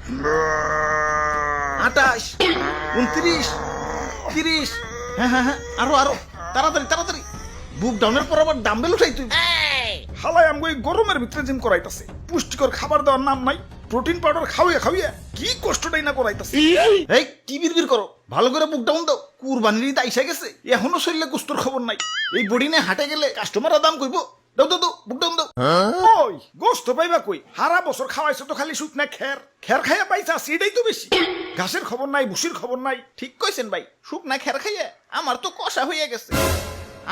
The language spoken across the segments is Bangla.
28, 29, 30। হ্যাঁ হ্যাঁ হ্যাঁ, আরো আরো, তাড়াতাড়ি তাড়াতাড়ি। বুক ডাউনের পর আবার ডাম্বেল উঠাই তুই। হালাই আমগো এই গরমের ভিতরে জিম করাইতাছে, পুষ্টিকর খাবার দেওয়ার নাম নাই, প্রোটিন পাউডার খাওয়া খাওয়া কি কষ্টটাই না করাইতাছে। এই কি বিড়বিড় করো, ভালো করে বুক ডাউন দাও। কুরবানির ঈদ আইসা গেছে, এখনো শরীরে কুস্তর খবর নাই। এই বডি নিয়ে হাটে গেলে কাস্টমাররা দাম কইবো। দাও দাও দাও, বুক ডাউন দাও। ওই গোস্ত পাইবা কই? হারা বছর খাওয়াইছো তো খালি শুকনা খের, খের খাইয়া পাইছা সেটাই তো বেশি। ঘাসের খবর নাই, ভুসির খবর নাই। ঠিক কইছেন ভাই, শুকনা খের খাইয়া আমার তো কষা হইয়া গেছে।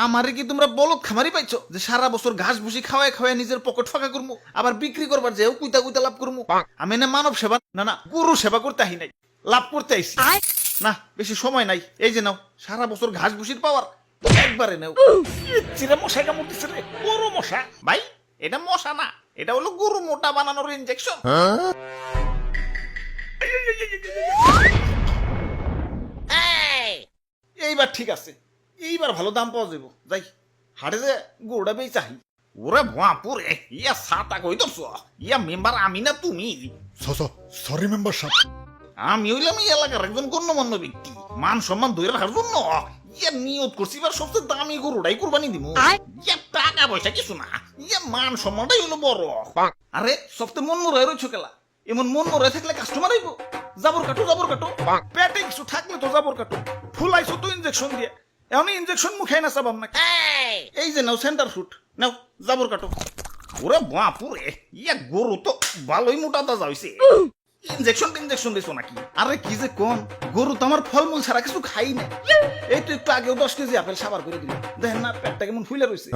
আমারে কি তোমরা বলদ খামারি পাইছো যে সারা বছর ঘাস ভুসি খাওয়ায় খাওয়ায় নিজের পকেট ফাঁকা করবো, আবার বিক্রি করবার যেও কুইতা কুইতা লাভ করবো? আমি না মানব সেবা না গরু সেবা করতে আহি নাই, লাভ করতে আইছি। না বেশি সময় নাই, এই যে নাও সারা বছর ঘাস ভুসির পাওয়ার, একবারে নাও। চিরা মশা কামড় দিছে রে, বড় মশা। ভাই এটা মশা না, এটা হলো গরু মোটা বানানোর ইনজেকশন। এইবার ঠিক আছে, এইবার ভালো দাম পাওয়া যাবো। যাই হাটে যে গরুটা বেই চাহি। ওরে বাপুরে, ইয়া সাতা কই তোর, ইয়া মেম্বার আমি না তুমি? সরি মেম্বার সাহেব। আমি হইলাম এই এলাকার একজন গণ্যমান্য ব্যক্তি, মান সম্মান ধরে রাখার জন্য ইয়া নিয়ত করছি এবার সবচেয়ে দামি গরুটাই কুরবানি দিব। ইয়া টাকা পয়সা কিছু না, ইয়া মান সম্মানটাই হলো বড়। আরে সবচেয়ে মন মরে রয়েছো কেলা, এমন মন মরে থাকলে কাস্টমার আইবো। জাবর কাটো জাবর কাটো, পেটে কিছু থাকলে তো যাবর কাটো, ফুলাইছো তো ইনজেকশন দিয়ে, এখন ইনজেকশন মুখে না চাবাম না। এই যে নাও সেন্টার ফুট, নাও জাবর কাটো। ওরে বাপুরে, ইয়া গরু তো ভালোই মোটা তাজা হইছে। ইনজেকশন দিছো নাকি? আরে কি যে কোন, গরু তো আমার ফলমূল ছাড়া কিছু খাই না। এই তো একটু আগেও 10 কেজি আপেল সাবার করে দিল, দেখেন না পেটটা কেমন ফুলে রয়েছে।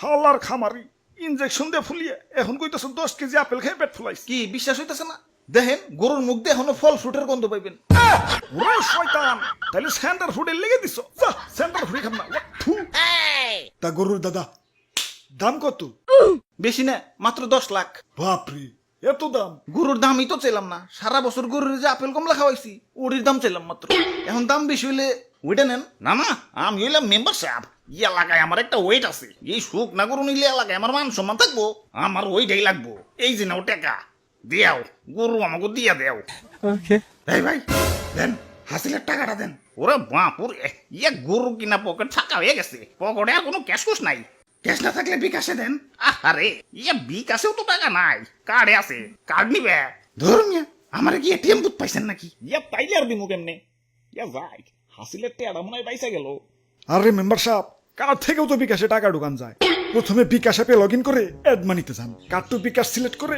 হালার খামারি, ইনজেকশন দিয়ে ফুলিয়ে এখন কইতাছো 10 কেজি আপেল খেয়ে পেট ফুলাইছে। কি বিশ্বাস হইতেছে না? দেখেন গরুর মুখ দিয়ে এখনো ফল ফ্রুটের গন্ধ পাইবেন। ওরে শয়তান, তাহলে সেন্টার ফুডের লেগে দিছো। যা সেন্টার ফুডে খাম না। থু। তা গরুর দাদা দাম কত? বেশি না, মাত্র 10 লাখ। বাপরে, এত দাম? গরুর দামই তো চাইলাম না, সারা বছর গরুর যে আপেল কমলা খাওয়াইছি ওটির দাম চাইলাম মাত্র। এখন দাম বেশি হইলে ওইটা নেন। না না, আমি হইলাম মেম্বার সাহেব, এই এলাকায় আমার একটা ওয়েট আছে। এই সুখ না গরু নিলে এলাকায় আমার মান সম্মান থাকবো, আমার ওইটাই লাগবো। এই যে নাও টাকা দিয়াও, গরু আমাকে দিয়া দেও। এই ভাই দেন, হাসিলের টাকাটা দেন। ওরে বাপুরে, ইয়া গরু কিনা পকেট ফাঁকা হয়ে গেছে, পকেটে আর কোনো ক্যাশ কুশ নাই। ক্যাশ না থাকলে বিকাশে দেন। আরে ইয়া বিকাশেও তো টাকা নাই, কার্ডে আছে, কার্ড নিবে। ধরুন আমার কি এটিএম বুথ পাইছেন নাকি? ইয়া পাইলে আর দিমু কেমনে? ইয়া ভাই হাসিলের টেয়াটা মনে হয় পাইসা গেল। আরে মেম্বার সাহেব, কার্ড থেকেও তো বিকাশে টাকা ঢুকান যায়। প্রথমে বিকাশ অ্যাপে লগ ইন করে অ্যাড মানিতে যান, কার্ড টু বিকাশ সিলেক্ট করে